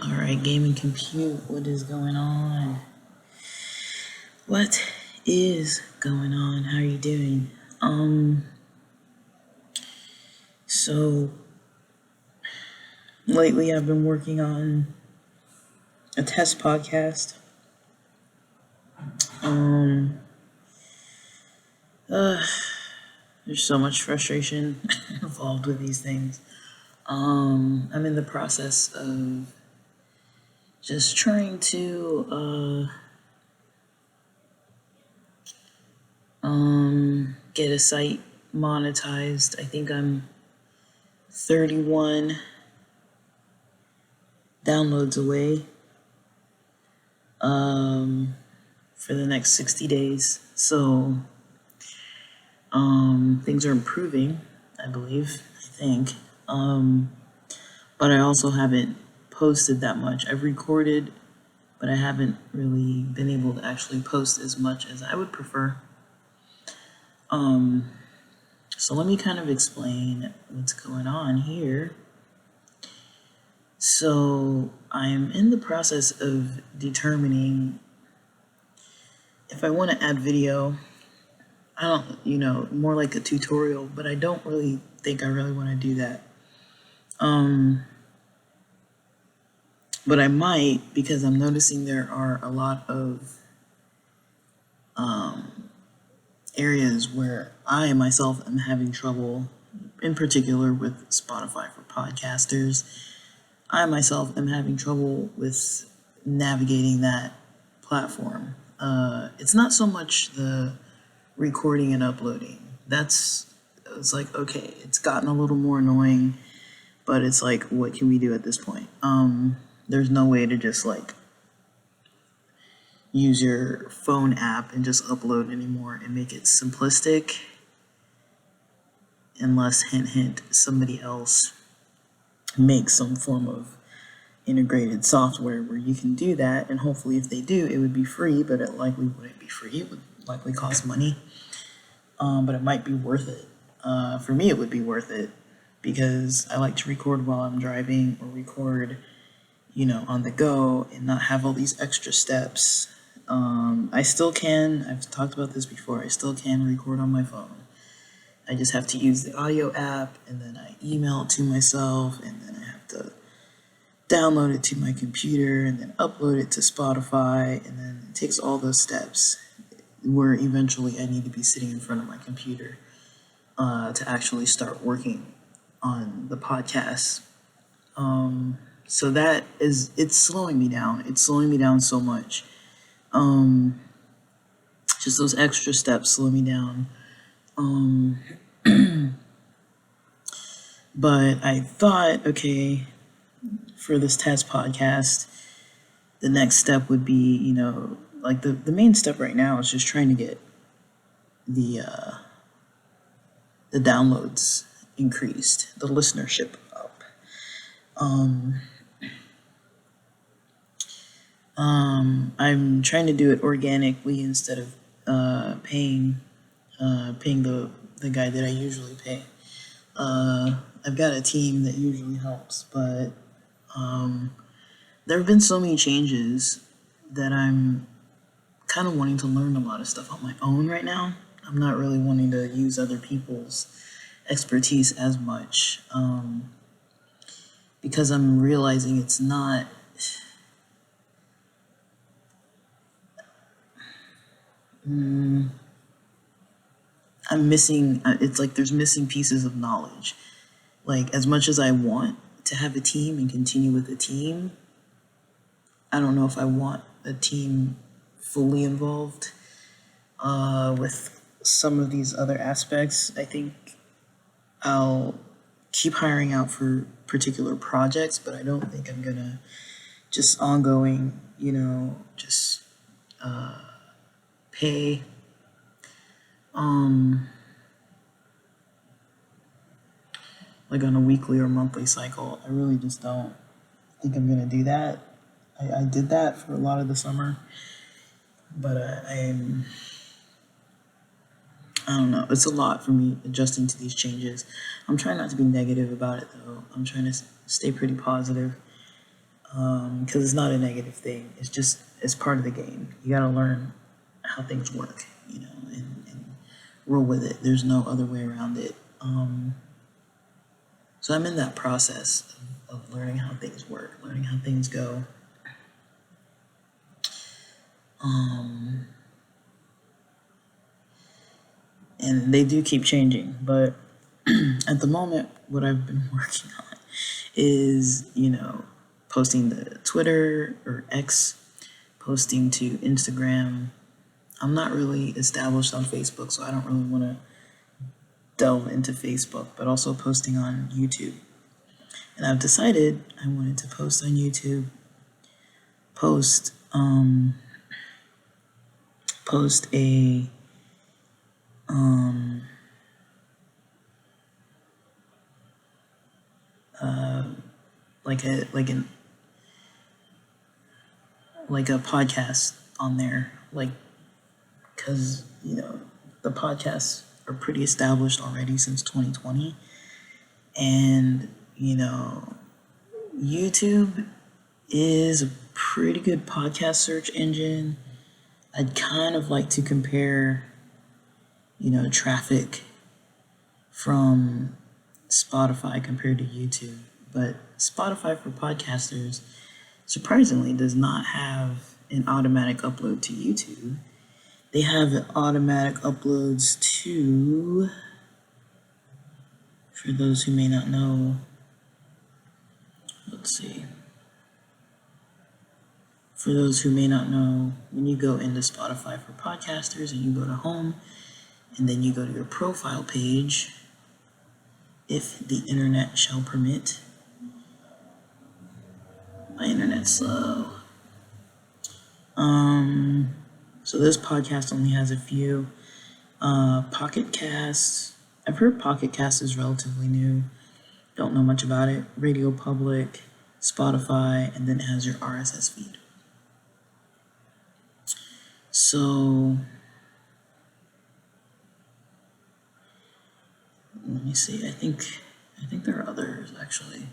Alright, gaming compute, what is going on? What is going on? How are you doing? So lately I've been working on a test podcast. There's so much frustration involved with these things. I'm in the process of just trying to get a site monetized. I think I'm 31 downloads away for the next 60 days. So things are improving, I think. But I also haven't posted that much. I've recorded, but I haven't really been able to actually post as much as I would prefer. So let me kind of explain what's going on here. So I'm in the process of determining if I want to add video. I don't, more like a tutorial, but I don't really think I really want to do that. But I might, because I'm noticing there are a lot of areas where I myself am having trouble, in particular with Spotify for podcasters. I myself am having trouble with navigating that platform. It's not so much the recording and uploading. It's like, okay, it's gotten a little more annoying, but it's like, what can we do at this point? There's no way to just like use your phone app and just upload anymore and make it simplistic, unless, hint, somebody else makes some form of integrated software where you can do that. And hopefully if they do, it would be free, but it likely wouldn't be free. It would likely cost money, but it might be worth it. For me, it would be worth it because I like to record while I'm driving or record, on the go and not have all these extra steps. I still can, I've talked about this before, I still can record on my phone. I just have to use the audio app, and then I email it to myself, and then I have to download it to my computer, and then upload it to Spotify, and then it takes all those steps where eventually I need to be sitting in front of my computer to actually start working on the podcast. So it's slowing me down. It's slowing me down so much. Just those extra steps slow me down. But I thought, okay, for this test podcast, the next step would be, like the main step right now is just trying to get the downloads increased, the listenership up. I'm trying to do it organically instead of paying the guy that I usually pay. I've got a team that usually helps, but there have been so many changes that I'm kind of wanting to learn a lot of stuff on my own right now. I'm not really wanting to use other people's expertise as much, because I'm realizing it's not... I'm missing, it's like there's missing pieces of knowledge. Like, as much as I want to have a team and continue with a team, I don't know if I want a team fully involved with some of these other aspects. I think I'll keep hiring out for particular projects, but I don't think I'm gonna just ongoing, just pay like on a weekly or monthly cycle. I really just don't think I'm gonna do that. I did that for a lot of the summer, but I don't know. It's a lot for me adjusting to these changes. I'm trying not to be negative about it though. I'm trying to stay pretty positive. because it's not a negative thing. It's part of the game. You got to learn how things work, and roll with it. There's no other way around it. So I'm in that process of learning how things work, learning how things go. And they do keep changing, but at the moment, what I've been working on is, posting to Twitter or X, posting to Instagram. I'm not really established on Facebook, so I don't really want to delve into Facebook, but also posting on YouTube. And I've decided I wanted to post on YouTube, post a like a podcast on there, because the podcasts are pretty established already since 2020, and YouTube is a pretty good podcast search engine. I'd kind of like to compare traffic from Spotify compared to YouTube, but Spotify for podcasters surprisingly does not have an automatic upload to YouTube. They have automatic uploads to, for those who may not know, for those who may not know, when you go into Spotify for podcasters and you go to home and then you go to your profile page, if the internet shall permit. My internet's slow. So this podcast only has a few. Pocket Cast. I've heard Pocket Cast is relatively new. Don't know much about it. Radio Public, Spotify, and then it has your RSS feed. So let me see. I think there are others actually.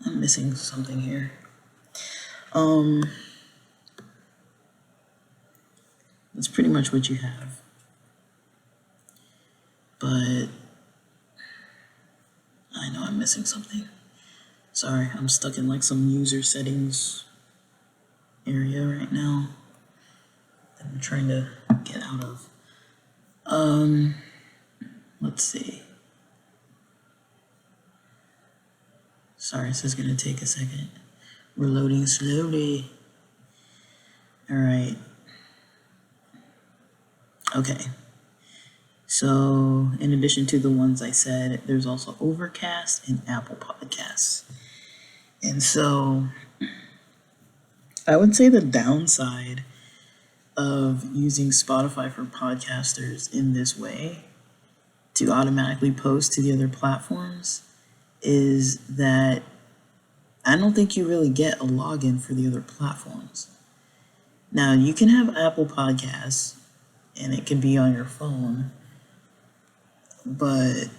I'm missing something here. That's pretty much what you have. But I know I'm missing something. Sorry, I'm stuck in some user settings area right now that I'm trying to get out of. Let's see. Sorry, this is gonna take a second. We're loading slowly. All right. Okay. So, in addition to the ones I said, there's also Overcast and Apple Podcasts. And so, I would say the downside of using Spotify for podcasters in this way to automatically post to the other platforms is that I don't think you really get a login for the other platforms. Now, you can have Apple Podcasts, and it can be on your phone, but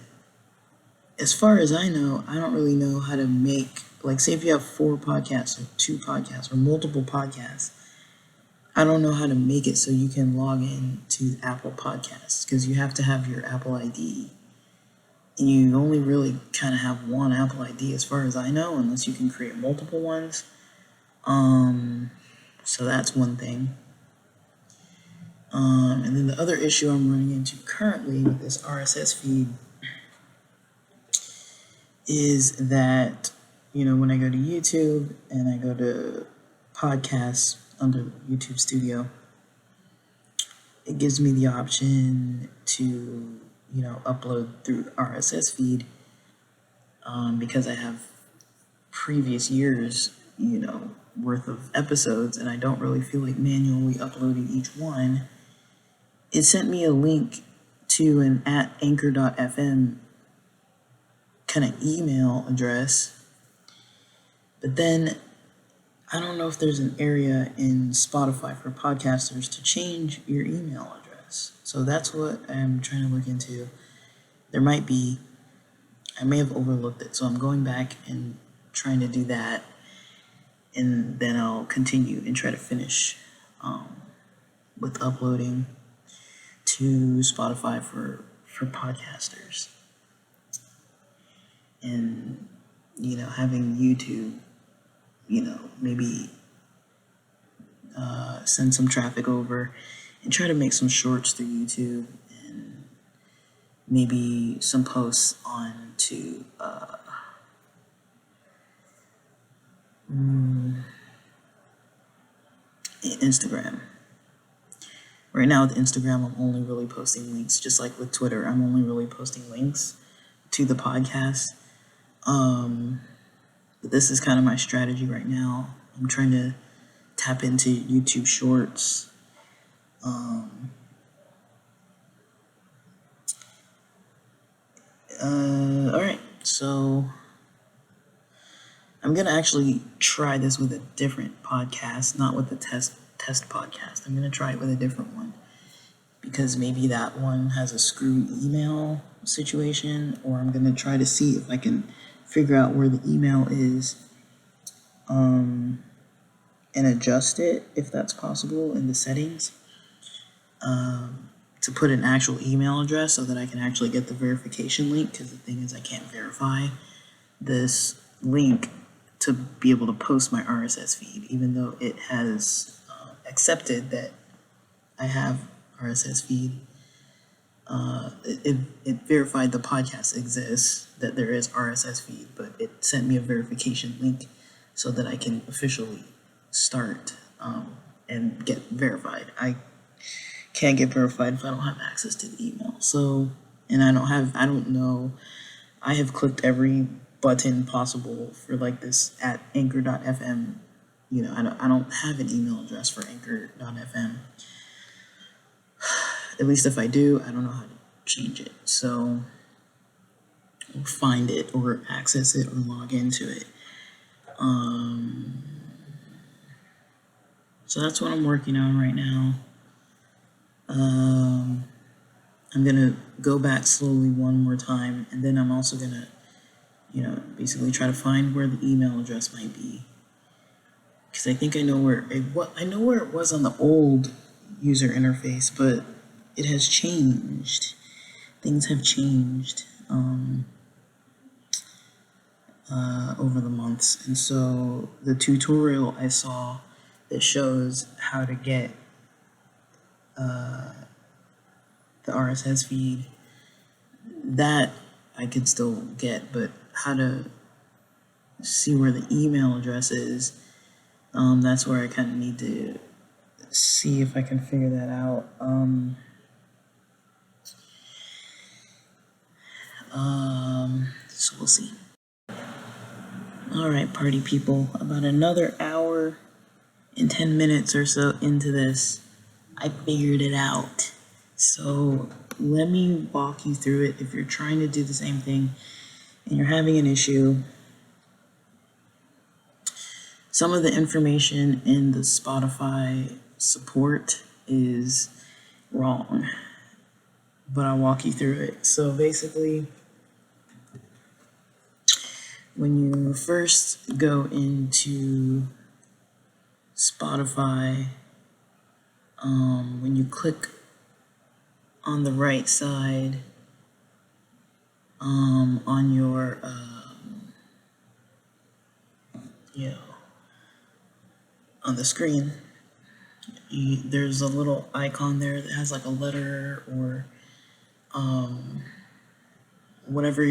as far as I know, I don't really know how to make, say if you have 4 podcasts or 2 podcasts or multiple podcasts, I don't know how to make it so you can log in to Apple Podcasts, because you have to have your Apple ID. And you only really kind of have one Apple ID as far as I know, unless you can create multiple ones. So that's one thing. And then the other issue I'm running into currently with this RSS feed is that, when I go to YouTube and I go to podcasts under YouTube Studio, it gives me the option to, upload through RSS feed, because I have previous years, worth of episodes, and I don't really feel like manually uploading each one. It sent me a link to an @anchor.fm kind of email address, but then I don't know if there's an area in Spotify for podcasters to change your email address. So that's what I'm trying to look into. There might be, I may have overlooked it, so I'm going back and trying to do that. and then I'll continue and try to finish with uploading to Spotify for podcasters, and having YouTube, maybe send some traffic over and try to make some shorts through YouTube, and maybe some posts on to Instagram. Right now with Instagram, I'm only really posting links, just like with Twitter. I'm only really posting links to the podcast. But this is kind of my strategy right now. I'm trying to tap into YouTube Shorts. Alright, so I'm gonna actually try this with a different podcast, not with the test podcast. I'm gonna try it with a different one, because maybe that one has a screwy email situation, or I'm gonna try to see if I can figure out where the email is, and adjust it if that's possible in the settings, to put an actual email address so that I can actually get the verification link, because the thing is I can't verify this link to be able to post my RSS feed, even though it has accepted that I have RSS feed. It verified the podcast exists, that there is RSS feed, but it sent me a verification link so that I can officially start and get verified. I can't get verified if I don't have access to the email. So, and I don't know, I have clicked every button possible for like this at anchor.fm. I don't have an email address for anchor.fm. At least if I do, I don't know how to change it. So, or find it, or access it, or log into it. So that's what I'm working on right now. I'm gonna go back slowly one more time, and then I'm also gonna, basically try to find where the email address might be, because I think I know where it was on the old user interface, but it has changed. Things have changed over the months, and so the tutorial I saw that shows how to get the RSS feed, that I could still get, but how to see where the email address is, that's where I kind of need to see if I can figure that out. So we'll see. Alright, party people, about another hour and 10 minutes or so into this, I figured it out. So let me walk you through it. If you're trying to do the same thing and you're having an issue, some of the information in the Spotify support is wrong, but I'll walk you through it. So basically, when you first go into Spotify, when you click on the right side, on your, on the screen, there's a little icon there that has like a letter or whatever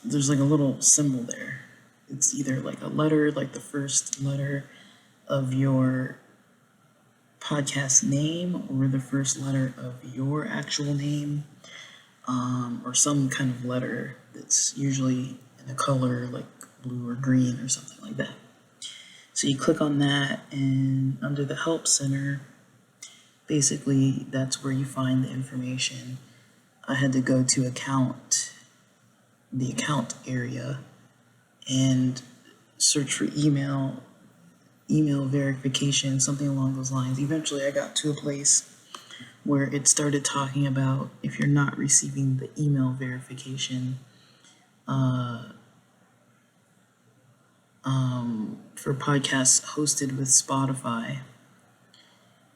there's like a little symbol there. It's either like a letter, like the first letter of your podcast name, or the first letter of your actual name, or some kind of letter that's usually in a color like blue or green or something like that. So you click on that, and under the Help Center, basically that's where you find the information. I had to go to the account area, and search for email verification, something along those lines. Eventually I got to a place where it started talking about if you're not receiving the email verification, for podcasts hosted with Spotify,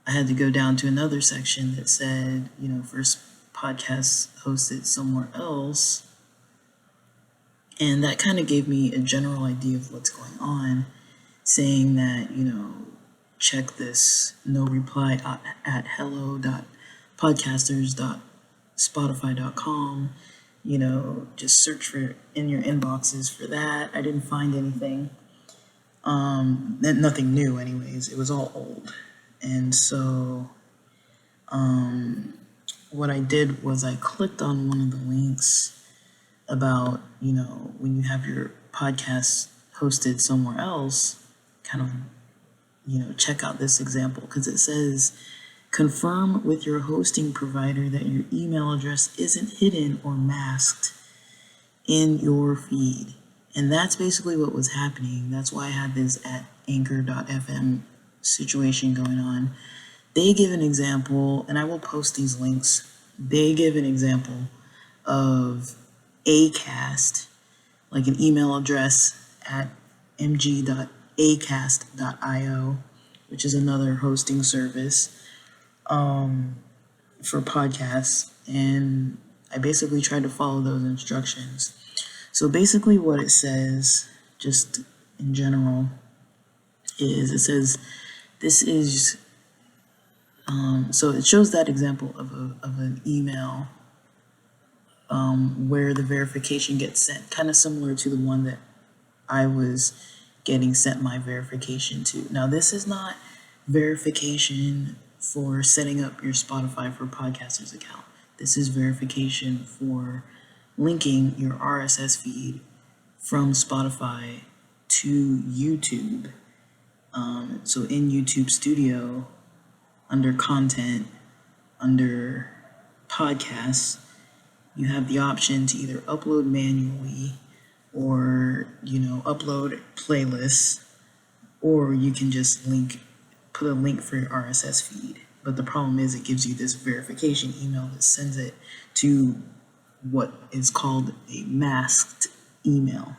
I had to go down to another section that said, for podcasts hosted somewhere else. And that kind of gave me a general idea of what's going on, saying that, check this no reply at hello.podcasters.spotify.com. Just search for in your inboxes for that. I didn't find anything. Nothing new anyways. It was all old. And so what I did was I clicked on one of the links about, when you have your podcast hosted somewhere else, kind of, check out this example, because it says, confirm with your hosting provider that your email address isn't hidden or masked in your feed. And that's basically what was happening. That's why I had this at anchor.fm situation going on. They give an example, and I will post these links. They give an example of ACast, like an email address at mg.acast.io, which is another hosting service for podcasts. And I basically tried to follow those instructions. So basically what it says, just in general, is it says this is, so it shows that example of an email where the verification gets sent, kind of similar to the one that I was getting sent my verification to. Now, this is not verification for setting up your Spotify for Podcasters account. This is verification for linking your RSS feed from Spotify to YouTube. So in YouTube Studio, under Content, under Podcasts, you have the option to either upload manually or, upload playlists, or you can just put a link for your RSS feed. But the problem is it gives you this verification email that sends it to what is called a masked email.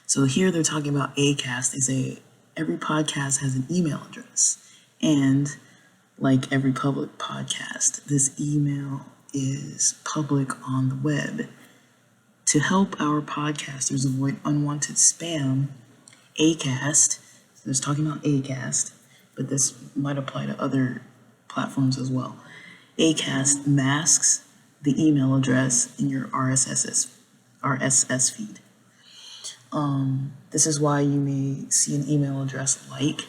So here they're talking about ACast. They say every podcast has an email address. And like every public podcast, this email is public on the web. To help our podcasters avoid unwanted spam, ACast, so it's talking about ACast, but this might apply to other platforms as well. ACast masks the email address in your RSS feed. This is why you may see an email address like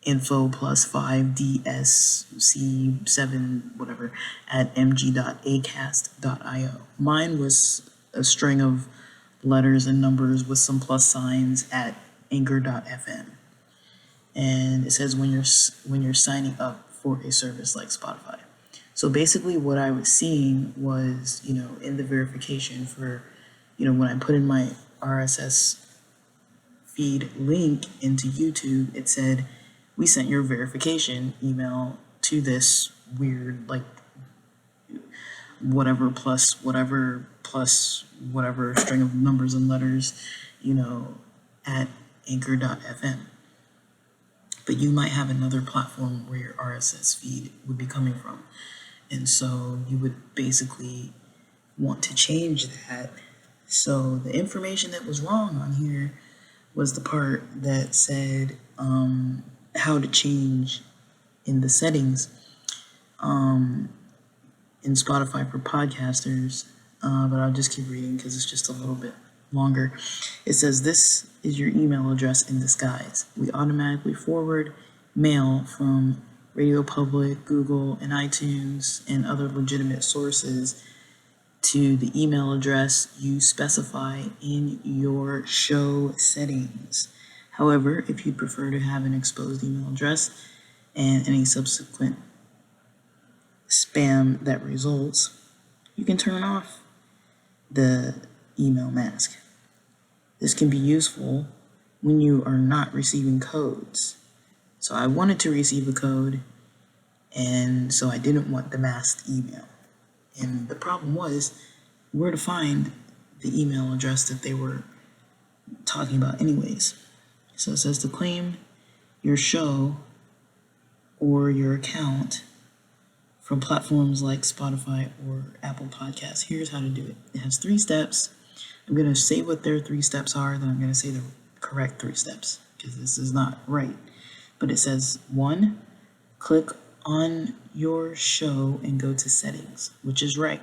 info+5dsc7 whatever at mg.acast.io. Mine was a string of letters and numbers with some plus signs at anchor.fm. And it says when you're signing up for a service like Spotify. So basically what I was seeing was, in the verification for, when I put in my RSS feed link into YouTube, it said, we sent your verification email to this weird, whatever string of numbers and letters, at anchor.fm. But you might have another platform where your RSS feed would be coming from. And so you would basically want to change that. So the information that was wrong on here was the part that said how to change in the settings in Spotify for podcasters. But I'll just keep reading because it's just a little bit longer. It says, this is your email address in disguise. We automatically forward mail from Radio Public, Google, and iTunes, and other legitimate sources to the email address you specify in your show settings. However, if you'd prefer to have an exposed email address and any subsequent spam that results, you can turn off the email mask. This can be useful when you are not receiving codes. So I wanted to receive a code, and so I didn't want the masked email. And the problem was where to find the email address that they were talking about anyways. So it says to claim your show or your account from platforms like Spotify or Apple Podcasts. Here's how to do it. It has 3 steps. I'm going to say what their 3 steps are, then I'm going to say the correct 3 steps, because this is not right. But it says 1, click on your show and go to settings, which is right.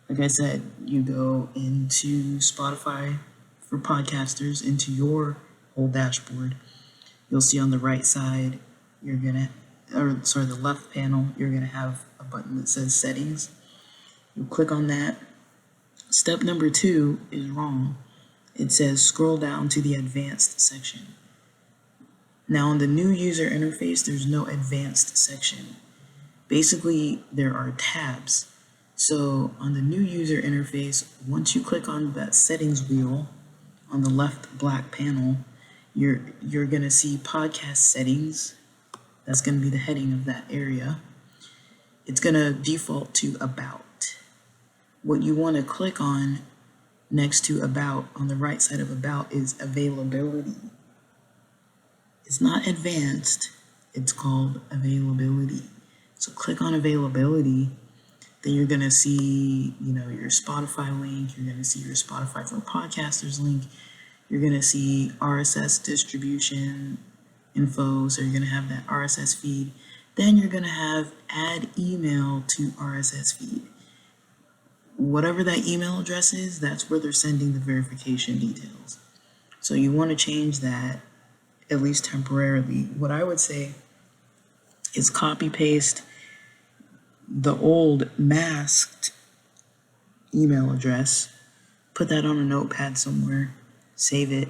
Like I said, you go into Spotify for podcasters, into your whole dashboard. You'll see on the right side, the left panel, you're gonna have a button that says settings. You click on that. Step number 2 is wrong. It says scroll down to the advanced section. Now on the new user interface, there's no advanced section. Basically, there are tabs. So on the new user interface, once you click on that settings wheel on the left black panel, you're gonna see podcast settings. That's gonna be the heading of that area. It's gonna default to about. What you wanna click on next to about, on the right side of about, is availability. It's not advanced, it's called availability. So click on availability, then you're gonna see, your Spotify link, you're gonna see your Spotify for Podcasters link, you're gonna see RSS distribution info, so you're gonna have that RSS feed. Then you're gonna have add email to RSS feed. Whatever that email address is, that's where they're sending the verification details. So you wanna change that, at least temporarily. What I would say is copy paste the old masked email address, put that on a notepad somewhere, save it,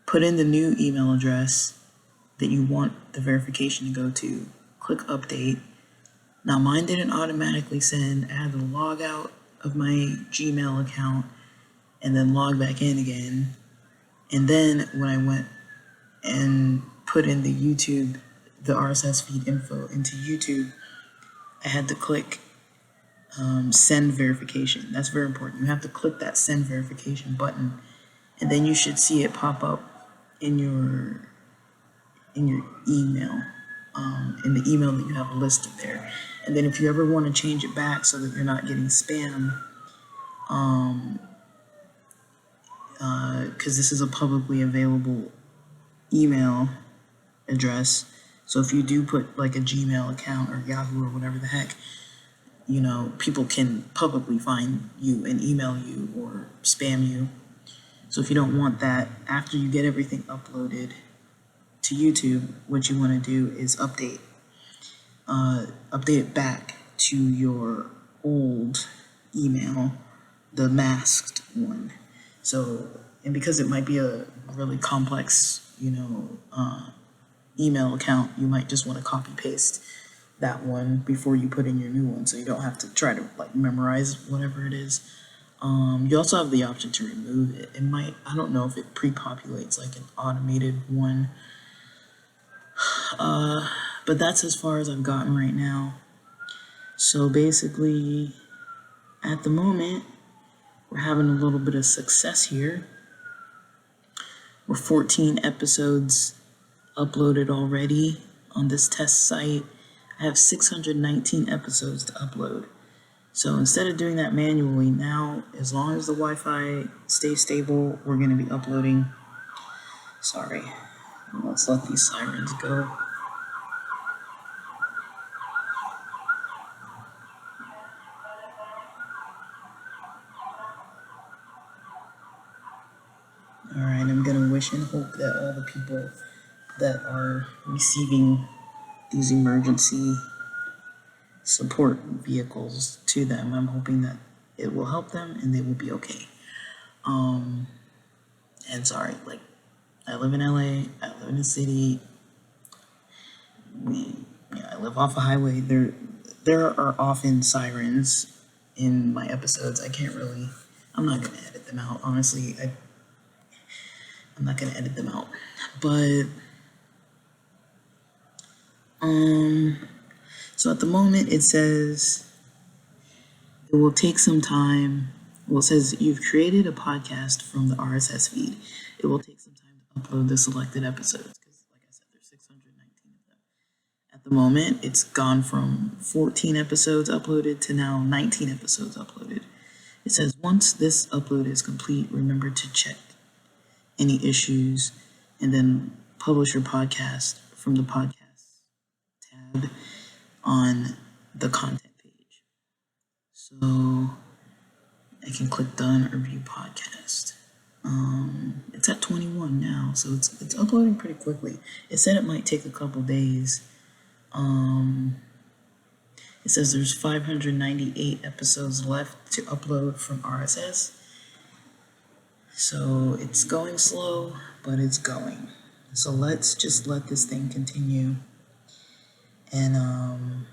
put in the new email address that you want the verification to go to, click update. Now mine didn't automatically send. I had to log out of my Gmail account and then log back in again. And then when I went and put in the YouTube, the RSS feed info into YouTube, I had to click send verification. That's very important. You have to click that send verification button, and then you should see it pop up in your email, in the email that you have listed there. And then if you ever want to change it back so that you're not getting spam, because this is a publicly available email address. So if you do put like a Gmail account or Yahoo or whatever the heck, people can publicly find you and email you or spam you. So if you don't want that, after you get everything uploaded to YouTube, what you want to do is update it back to your old email, the masked one. So, and because it might be a really complex, email account, you might just want to copy paste that one before you put in your new one, so you don't have to try to memorize whatever it is. You also have the option to remove it. It might, I don't know if it pre-populates like an automated one, but that's as far as I've gotten right now. So basically, at the moment, we're having a little bit of success here. We're 14 episodes uploaded already on this test site. I have 619 episodes to upload. So instead of doing that manually, now, as long as the Wi-Fi stays stable, we're going to be uploading. Sorry, let's let these sirens go. Alright, I'm going to wish and hope that all the people that are receiving these emergency support vehicles to them, I'm hoping that it will help them and they will be okay. And sorry, I live in LA, I live in a city, I live off a highway. There are often sirens in my episodes. I'm not gonna edit them out, honestly. I'm not gonna edit them out. But so at the moment it says it will take some time Well, it says you've created a podcast from the RSS feed. It will take some time to upload the selected episodes because, like I said, there's 619 of them. At the moment, it's gone from 14 episodes uploaded to now 19 episodes uploaded. It says once this upload is complete, remember to check any issues and then publish your podcast from the podcast tab on the content page. So I can click done or view podcast. It's at 21 now, so it's uploading pretty quickly. It said it might take a couple days. It says there's 598 episodes left to upload from RSS. So it's going slow, but it's going. So let's just let this thing continue and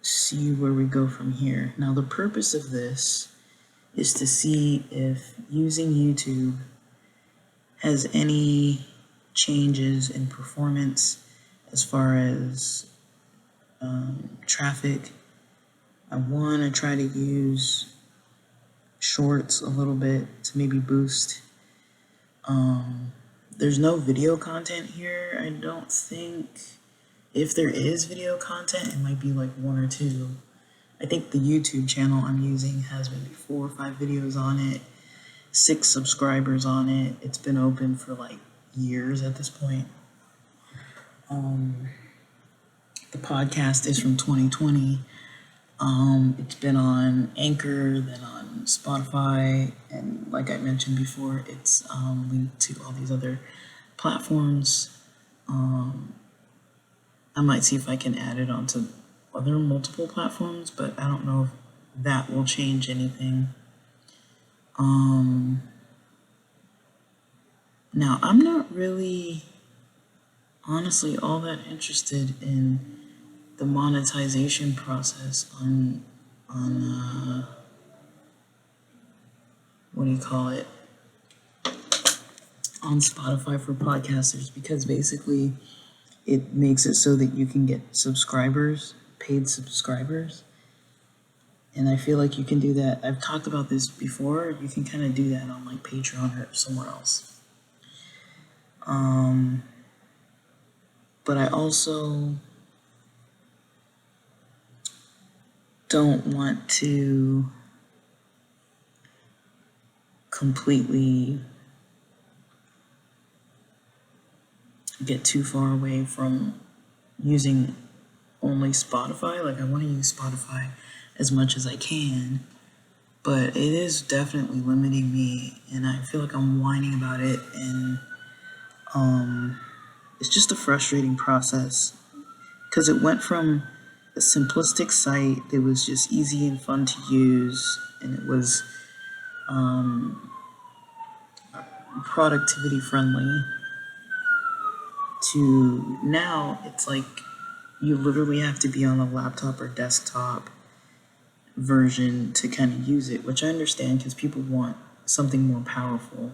see where we go from here. Now the purpose of this is to see if using YouTube has any changes in performance as far as traffic. I want to try to use shorts a little bit to maybe boost. There's no video content here, I don't think. If there is video content, it might be like one or two. I think the YouTube channel I'm using has maybe 4 or 5 videos on it, 6 subscribers on it. It's been open for like years at this point. The podcast is from 2020. It's been on Anchor, then on Spotify, and like I mentioned before, it's linked to all these other platforms. I might see if I can add it onto other multiple platforms, but I don't know if that will change anything. Now, I'm not really, honestly, all that interested in the monetization process on what do you call it, on Spotify for podcasters, because basically it makes it so that you can get subscribers, paid subscribers, and I feel like you can do that. I've talked about this before. You can kind of do that on like Patreon or somewhere else. But I also don't want to completely get too far away from using only Spotify. Like, I want to use Spotify as much as I can, but it is definitely limiting me, and I feel like I'm whining about it, and it's just a frustrating process because it went from a simplistic site that was just easy and fun to use, and it was productivity friendly, to now it's like you literally have to be on a laptop or desktop version to kind of use it, which I understand because people want something more powerful.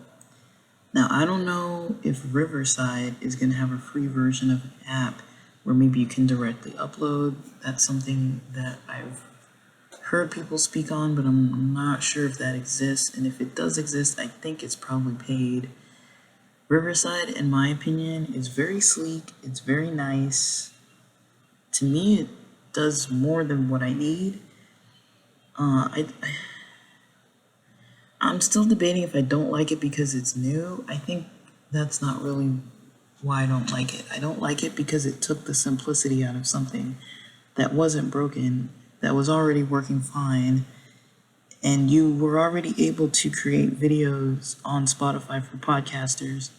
Now, I don't know if Riverside is going to have a free version of an app where maybe you can directly upload. That's something that I've heard people speak on, but I'm not sure if that exists. And if it does exist, I think it's probably paid. Riverside, in my opinion, is very sleek. It's very nice. To me, it does more than what I need. I'm still debating if I don't like it because it's new. I think that's not really why I don't like it. I don't like it because it took the simplicity out of something that wasn't broken, that was already working fine, and you were already able to create videos on Spotify for podcasters.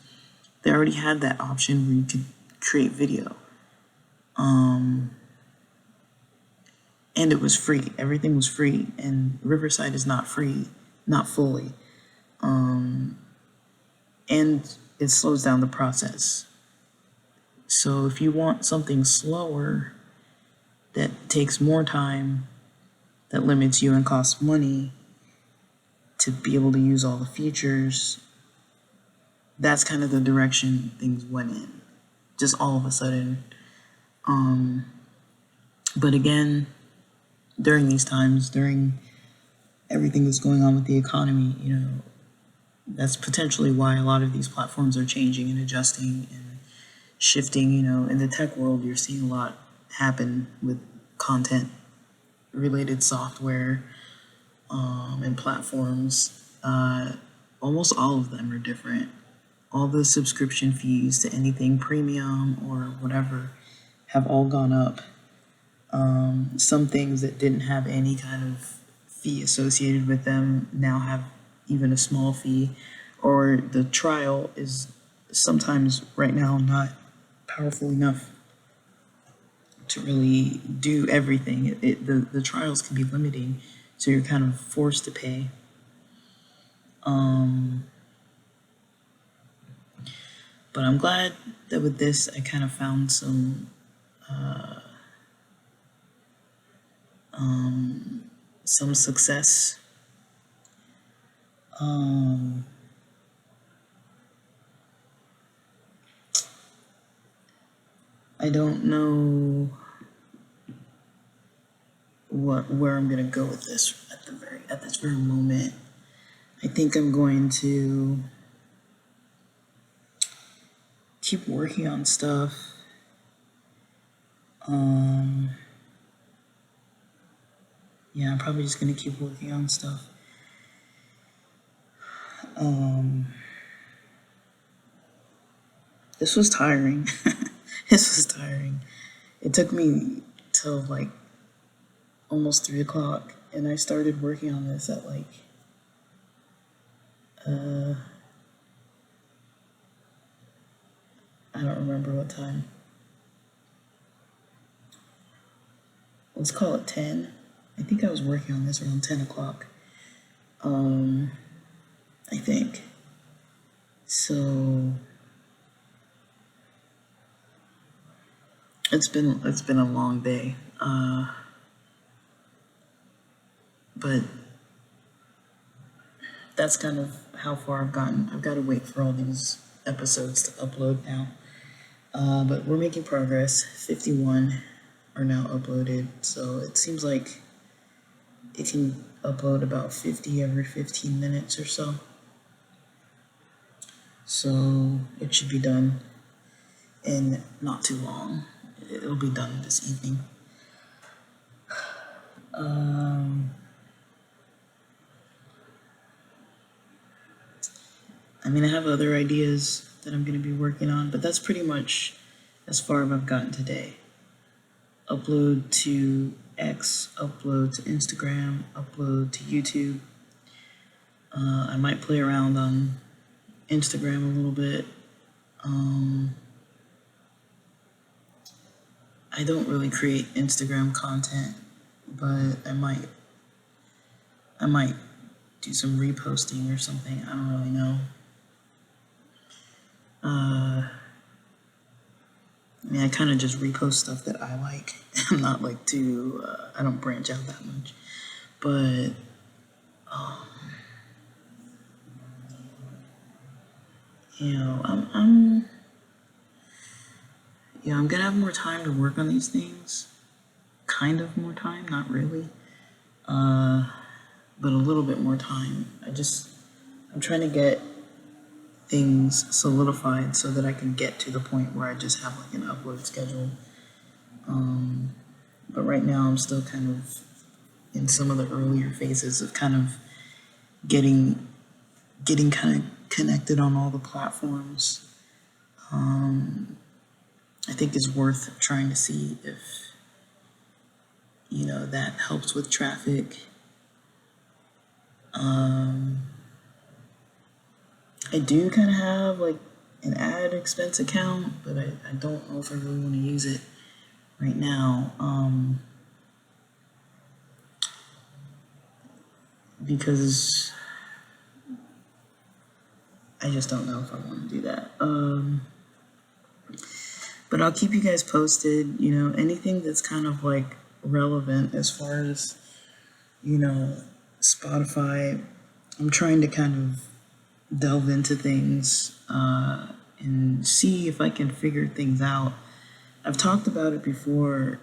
They already had that option where you could create video. And it was free. Everything was free, and Riverside is not free, not fully. And it slows down the process. So if you want something slower, that takes more time, that limits you and costs money to be able to use all the features, that's kind of the direction things went in, just all of a sudden. But again, during these times, during everything that's going on with the economy, that's potentially why a lot of these platforms are changing and adjusting and shifting. In the tech world, you're seeing a lot happen with content related software and platforms. Almost all of them are different. All the subscription fees to anything premium or whatever have all gone up. Some things that didn't have any kind of fee associated with them now have even a small fee, or the trial is sometimes right now not powerful enough to really do everything. The trials can be limiting, so you're kind of forced to pay. But I'm glad that with this, I kind of found some success. I don't know where I'm gonna go with this at this very moment. I think I'm going to keep working on stuff. Yeah, I'm probably just gonna keep working on stuff. This was tiring. This was tiring. It took me till like almost 3 o'clock, and I started working on this at like I don't remember what time. Let's call it 10. I think I was working on this around 10 o'clock. I think. So it's been a long day. But that's kind of how far I've gotten. I've got to wait for all these episodes to upload now. But we're making progress. 51 are now uploaded, so it seems like it can upload about 50 every 15 minutes or so. So it should be done in not too long. It'll be done this evening. I have other ideas that I'm going to be working on, but that's pretty much as far as I've gotten today. Upload to X, upload to Instagram, upload to YouTube. I might play around on Instagram a little bit. I don't really create Instagram content, but I might do some reposting or something. I don't really know. I kind of just repost stuff that I like. I'm not like I don't branch out that much. But, I'm gonna have more time to work on these things. Kind of more time, not really. But a little bit more time. I'm trying to get things solidified so that I can get to the point where I just have like an upload schedule. But right now I'm still kind of in some of the earlier phases of kind of getting kind of connected on all the platforms. I think it's worth trying to see if that helps with traffic. I do kind of have like an ad expense account, but I don't know if I really want to use it right now, because I just don't know if I want to do that. But I'll keep you guys posted. Anything that's kind of like relevant as far as Spotify. I'm trying to kind of delve into things and see if I can figure things out. I've talked about it before,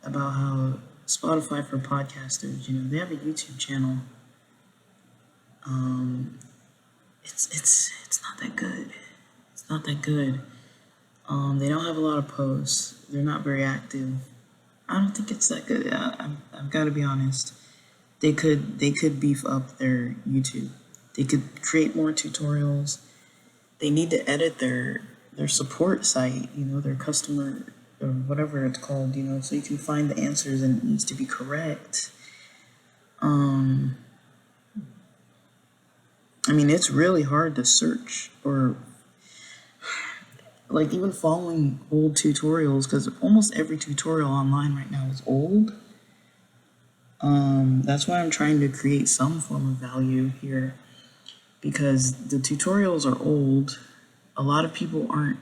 about how Spotify for podcasters, they have a YouTube channel, It's not that good. It's not that good. They don't have a lot of posts. They're not very active. I don't think it's that good. I've got to be honest. They could beef up their YouTube. They could create more tutorials. They need to edit their support site, their customer or whatever it's called, so you can find the answers and it needs to be correct. I mean, it's really hard to search or like even following old tutorials because almost every tutorial online right now is old. That's why I'm trying to create some form of value here because the tutorials are old. A lot of people aren't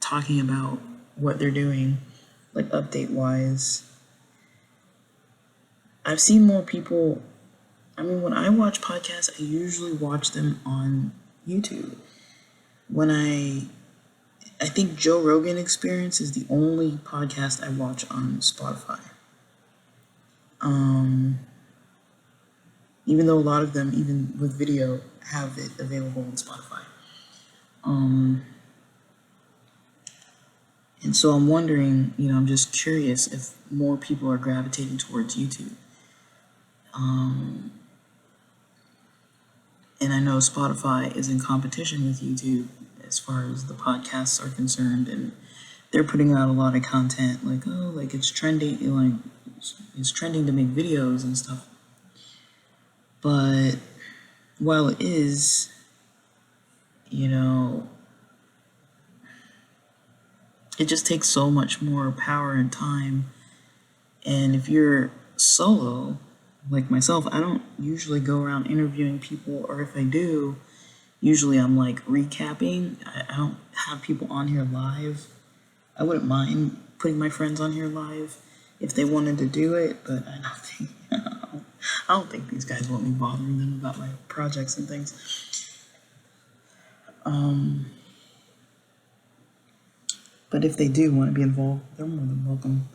talking about what they're doing, like update wise. I've seen more people. I mean, when I watch podcasts, I usually watch them on YouTube. When I think Joe Rogan Experience is the only podcast I watch on Spotify. Even though a lot of them, even with video, have it available on Spotify. And so I'm wondering, I'm just curious if more people are gravitating towards YouTube. And I know Spotify is in competition with YouTube as far as the podcasts are concerned, and they're putting out a lot of content like it's trending, it's trending to make videos and stuff. But while it is, it just takes so much more power and time. And if you're solo, like myself, I don't usually go around interviewing people, or if I do, usually I'm like recapping. I don't have people on here live. I wouldn't mind putting my friends on here live if they wanted to do it, but I don't think these guys want me bothering them about my projects and things. But if they do want to be involved, they're more than welcome.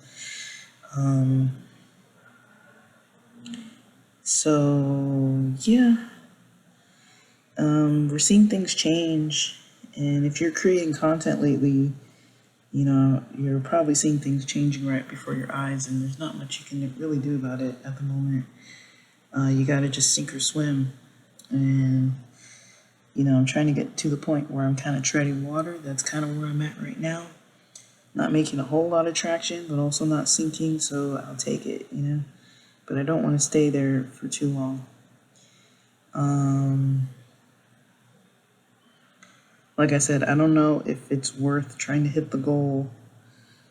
So yeah, we're seeing things change, and if you're creating content lately, you're probably seeing things changing right before your eyes, and there's not much you can really do about it at the moment. You gotta just sink or swim, and I'm trying to get to the point where I'm kind of treading water. That's kind of where I'm at right now. Not making a whole lot of traction, but also not sinking, so I'll take it, But I don't want to stay there for too long. Like I said, I don't know if it's worth trying to hit the goal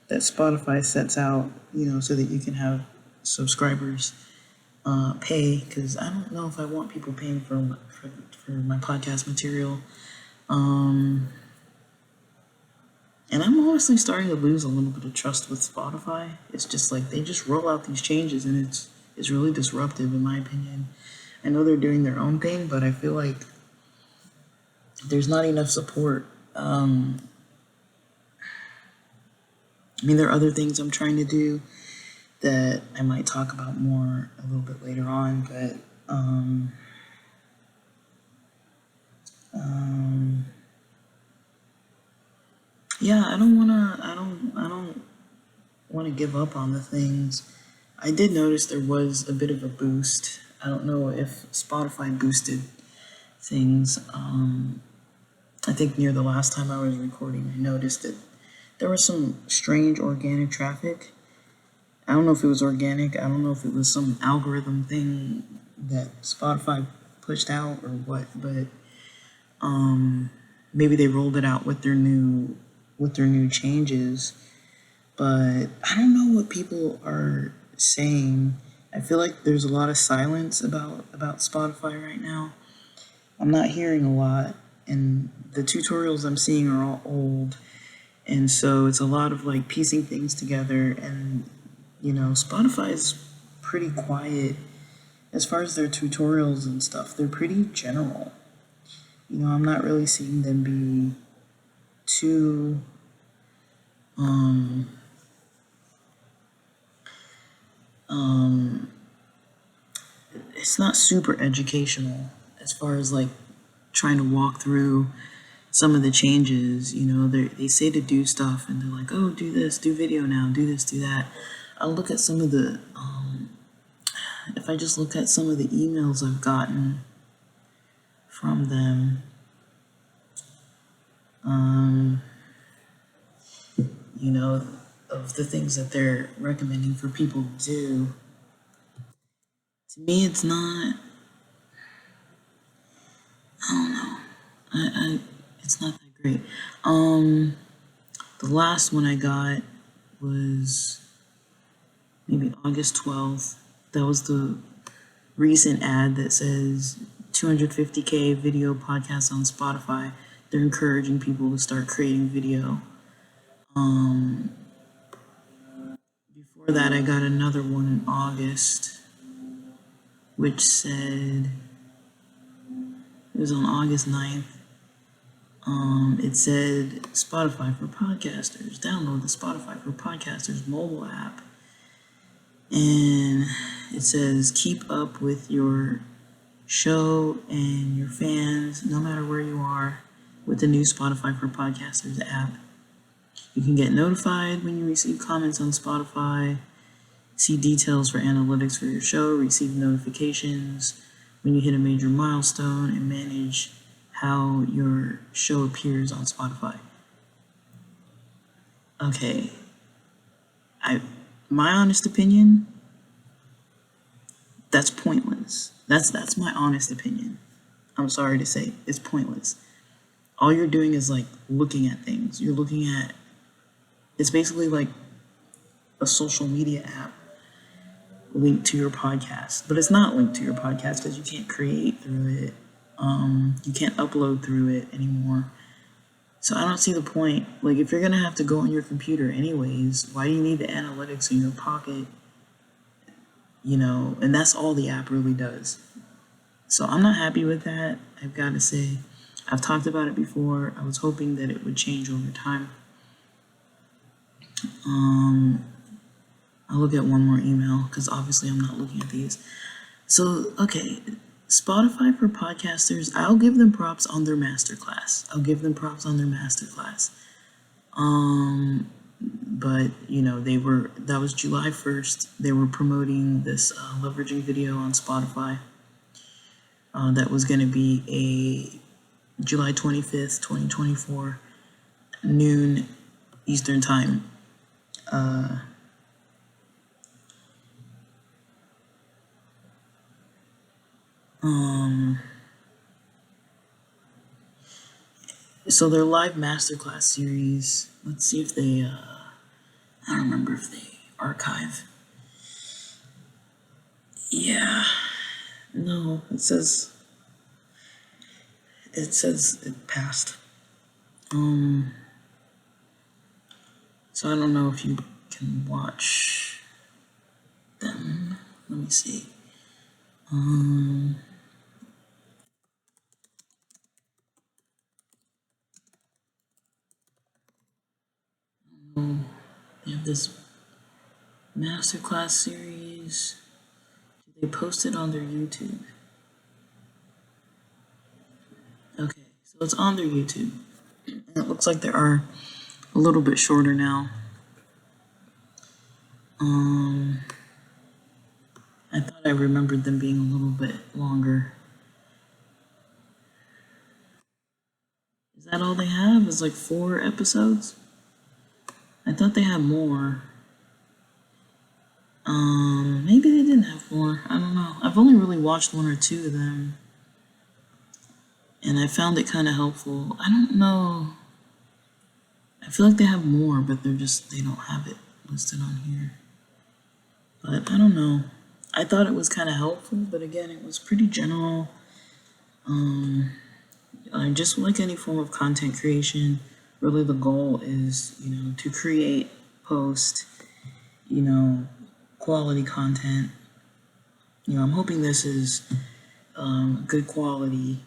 that Spotify sets out, so that you can have subscribers pay, because I don't know if I want people paying for my podcast material. And I'm honestly starting to lose a little bit of trust with Spotify. It's just like they just roll out these changes, and it's really disruptive in my opinion. I know they're doing their own thing, but I feel like there's not enough support. I mean, there are other things I'm trying to do that I might talk about more a little bit later on, but yeah, I don't wanna give up on the things. I did notice there was a bit of a boost. I don't know if Spotify boosted things. I think near the last time I was recording, I noticed that there was some strange organic traffic. I don't know if it was organic. I don't know if it was some algorithm thing that Spotify pushed out or what, but maybe they rolled it out with their new changes. But I don't know what people are saying. I feel like there's a lot of silence about Spotify right now. I'm not hearing a lot, and the tutorials I'm seeing are all old, and so it's a lot of like piecing things together. And Spotify is pretty quiet as far as their tutorials and stuff. They're pretty general. I'm not really seeing them be too it's not super educational as far as like trying to walk through some of the changes. You know, they say to do stuff and they're like, oh, do this, do video now, do this, do that. I'll look at some of the, if I just look at some of the emails I've gotten from them, you know, of the things that they're recommending for people to do, to me, it's not, I don't know, it's not that great. The last one I got was maybe August 12th. That was the recent ad that says 250K video podcasts on Spotify. They're encouraging people to start creating video. Before that, I got another one in August, which said, it was on August 9th. It said Spotify for podcasters. Download the Spotify for podcasters mobile app. And it says keep up with your show and your fans, no matter where you are, with the new Spotify for Podcasters app. You can get notified when you receive comments on Spotify, see details for analytics for your show, receive notifications when you hit a major milestone, and manage how your show appears on Spotify. Okay, my honest opinion, that's pointless. That's my honest opinion. I'm sorry to say, it's pointless. All you're doing is like looking at things. You're looking at, it's basically like a social media app linked to your podcast, but it's not linked to your podcast because you can't create through it. You can't upload through it anymore. So I don't see the point. Like, if you're gonna have to go on your computer anyways, why do you need the analytics in your pocket? You know, and that's all the app really does. So I'm not happy with that. I've got to say, I've talked about it before. I was hoping that it would change over time. I'll look at one more email because obviously I'm not looking at these. So, okay, Spotify for podcasters, I'll give them props on their masterclass. But, you know, that was July 1st. They were promoting this leveraging video on Spotify. That was going to be a July 25th, 2024, noon Eastern time. So their live masterclass series, let's see if they, I don't remember if they archive. Yeah, no, it says it passed. So I don't know if you can watch them. Let me see. They have this masterclass series. They post it on their YouTube. Okay, so it's on their YouTube. And it looks like they are a little bit shorter now. I thought I remembered them being a little bit longer. Is that all they have? Is like 4 episodes? I thought they had more. Maybe they didn't have more. I don't know. I've only really watched 1 or 2 of them. And I found it kind of helpful. I don't know. I feel like they have more, but they don't have it listed on here. But I don't know. I thought it was kind of helpful, but again, it was pretty general. Just like any form of content creation, really the goal is, you know, to create, post, you know, quality content. You know, I'm hoping this is good quality.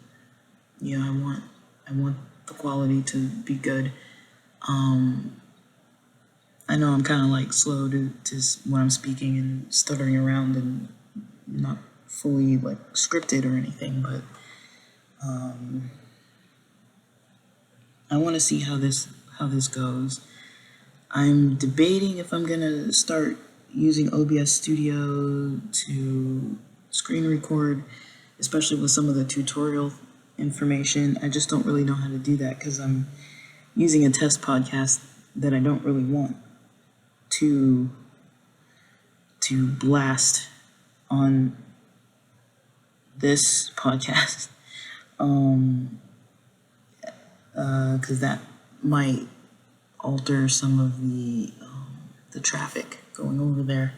You know, I want the quality to be good. I know I'm kind of like slow to when I'm speaking and stuttering around and not fully like scripted or anything, but I want to see how this goes. I'm debating if I'm gonna start using OBS Studio to screen record, especially with some of the tutorial information. I just don't really know how to do that because I'm using a test podcast that I don't really want to blast on this podcast, because that might alter some of the traffic going over there.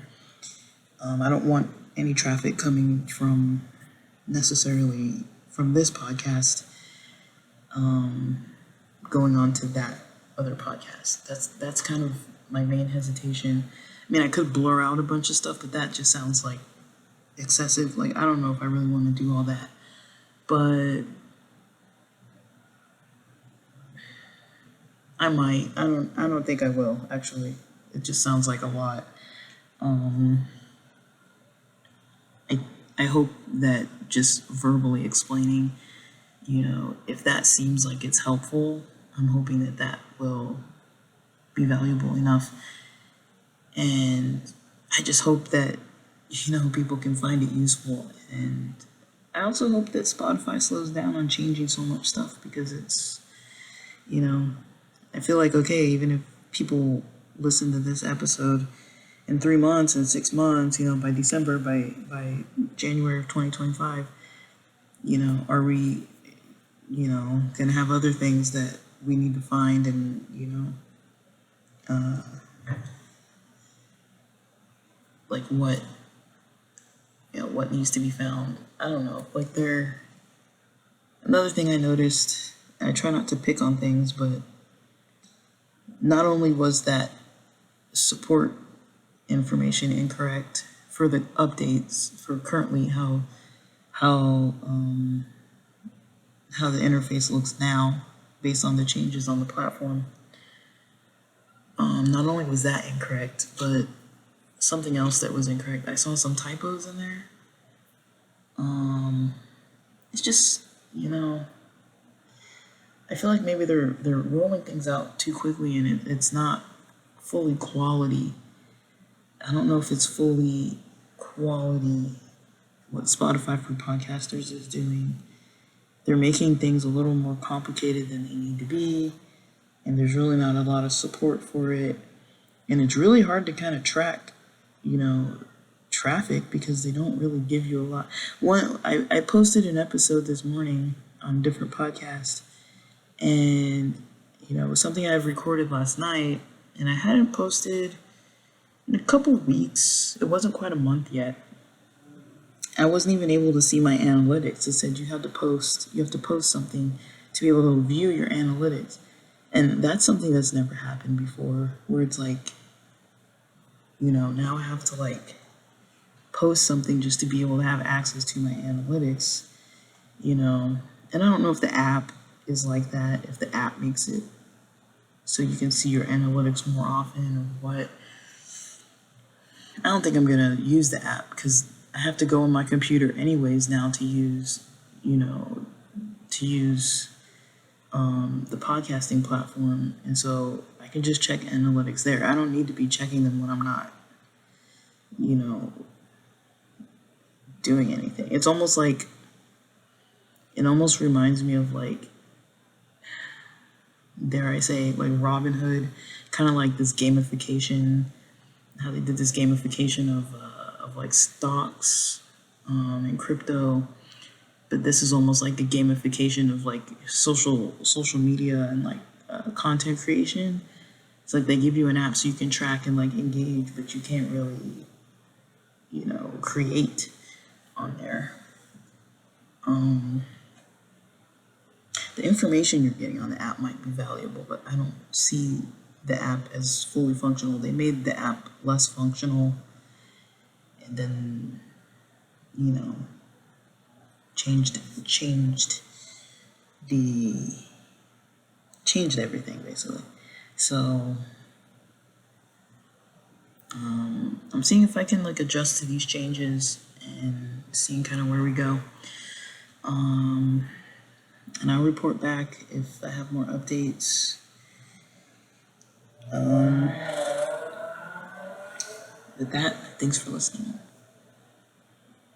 I don't want any traffic coming from necessarily from this podcast going on to that other podcast. That's kind of my main hesitation. I mean, I could blur out a bunch of stuff, but that just sounds like excessive. Like, I don't know if I really want to do all that, but I might. I don't think I will, actually. It just sounds like a lot. I hope that just verbally explaining, if that seems like it's helpful, I'm hoping that that will be valuable enough. And I just hope that, people can find it useful. And I also hope that Spotify slows down on changing so much stuff, because it's, I feel like, okay, even if people listen to this episode in 3 months and 6 months, by December, by January of 2025, are we, gonna have other things that we need to find and, like what needs to be found. I don't know. Like another thing I noticed, and I try not to pick on things, but not only was that support information incorrect for the updates for currently how the interface looks now based on the changes on the platform. Not only was that incorrect, but something else that was incorrect. I saw some typos in there. It's just, I feel like maybe they're rolling things out too quickly, and it's not fully quality. I don't know if it's fully quality what Spotify for Podcasters is doing. They're making things a little more complicated than they need to be, and there's really not a lot of support for it. And it's really hard to kind of track, traffic, because they don't really give you a lot. I posted an episode this morning on a different podcast, and, it was something I've recorded last night, and I hadn't posted in a couple weeks. It wasn't quite a month yet. I wasn't even able to see my analytics. It said you have to post something to be able to view your analytics. And that's something that's never happened before, where it's like, now I have to post something just to be able to have access to my analytics, and I don't know if the app is like that, if the app makes it so you can see your analytics more often or what. I don't think I'm going to use the app, because I have to go on my computer anyways now to use, the podcasting platform. And so I can just check analytics there. I don't need to be checking them when I'm not, doing anything. It's almost like, it almost reminds me of dare I say, Robinhood, kind of like this gamification, how they did this gamification of stocks and crypto, but this is almost like the gamification of social media and content creation. It's like they give you an app so you can track and engage, but you can't really create on there. The information you're getting on the app might be valuable, but I don't see the app as fully functional. They made the app less functional, and then changed everything basically. So I'm seeing if I can adjust to these changes and seeing kind of where we go. And I'll report back if I have more updates. With that, thanks for listening.